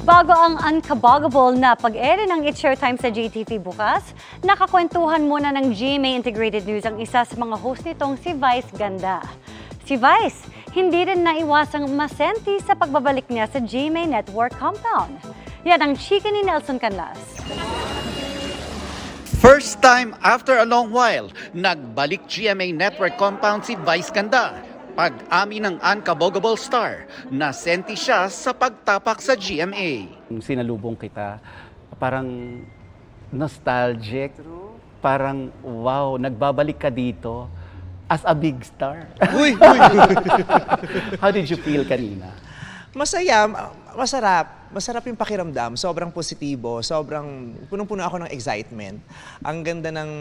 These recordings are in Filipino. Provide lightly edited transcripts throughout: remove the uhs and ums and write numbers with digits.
Bago ang unkabogable na pag-ere ng It's Showtime sa GTV bukas, nakakwentuhan muna ng GMA Integrated News ang isa sa mga host nitong si Vice Ganda. Si Vice, hindi rin naiwasang masenti sa pagbabalik niya sa GMA Network compound. Yan ang chika ni Nelson Canlas. First time after a long while, nagbalik GMA Network compound si Vice Ganda. Pag-amin ng unkabogable star, nasenti siya sa pagtapak sa GMA. Sinalubong kita, parang nostalgic, parang wow, nagbabalik ka dito as a big star. Uy! How did you feel kanina? Masaya, masarap. Masarap yung pakiramdam. Sobrang positibo, sobrang punong-puno ako ng excitement. Ang ganda ng...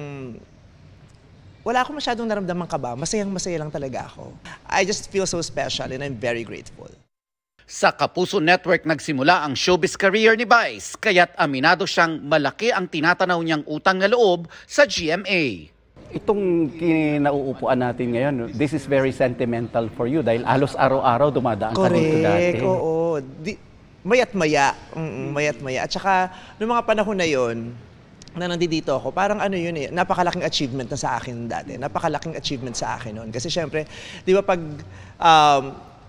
Wala akong masyadong naramdamang kaba. Masayang-masaya lang talaga ako. I just feel so special and I'm very grateful. Sa Kapuso Network nagsimula ang showbiz career ni Vice, kaya't aminado siyang malaki ang tinatanaw niyang utang na loob sa GMA. Itong kinauupuan natin ngayon, this is very sentimental for you dahil halos araw-araw dumadaan ka dito dati. Correct, oo. Mayat-maya. Mayat-maya. At saka, noong mga panahon na yon na nandito ako, parang ano yun eh, napakalaking achievement na sa akin dati. Napakalaking achievement sa akin noon. Kasi syempre, di ba pag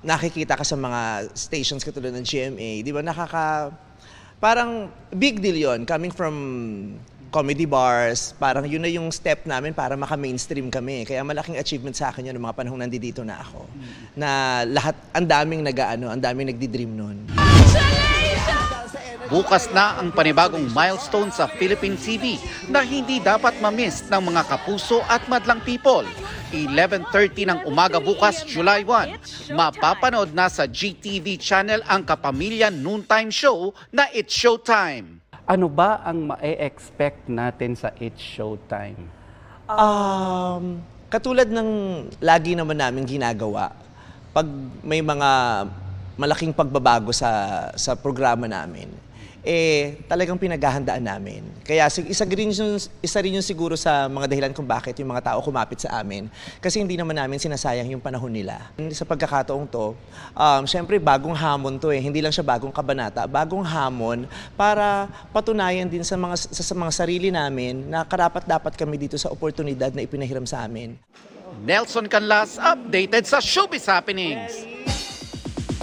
nakikita ka sa mga stations katulad ng GMA, di ba parang big deal yon coming from comedy bars, parang yun na yung step namin para maka-mainstream kami. Kaya malaking achievement sa akin yun ng mga panahong nandito na ako. Na lahat, ang daming nagdi-dream noon. Bukas na ang panibagong milestone sa Philippine TV na hindi dapat ma-miss ng mga kapuso at madlang people. 11:30 ng umaga bukas, July 1. Mapapanood na sa GTV channel ang kapamilya noontime show na It's Showtime. Ano ba ang ma-expect natin sa It's Showtime? Katulad ng lagi naman namin ginagawa, pag may mga malaking pagbabago sa programa namin, talagang pinaghahandaan namin. Kaya isa rin yun siguro sa mga dahilan kung bakit yung mga tao kumapit sa amin. Kasi hindi naman namin sinasayang yung panahon nila. Sa pagkakataong to, syempre bagong hamon to eh. Hindi lang siya bagong kabanata, bagong hamon para patunayan din sa mga sarili namin na karapat-dapat kami dito sa oportunidad na ipinahiram sa amin. Nelson Canlas, updated sa Showbiz Happenings.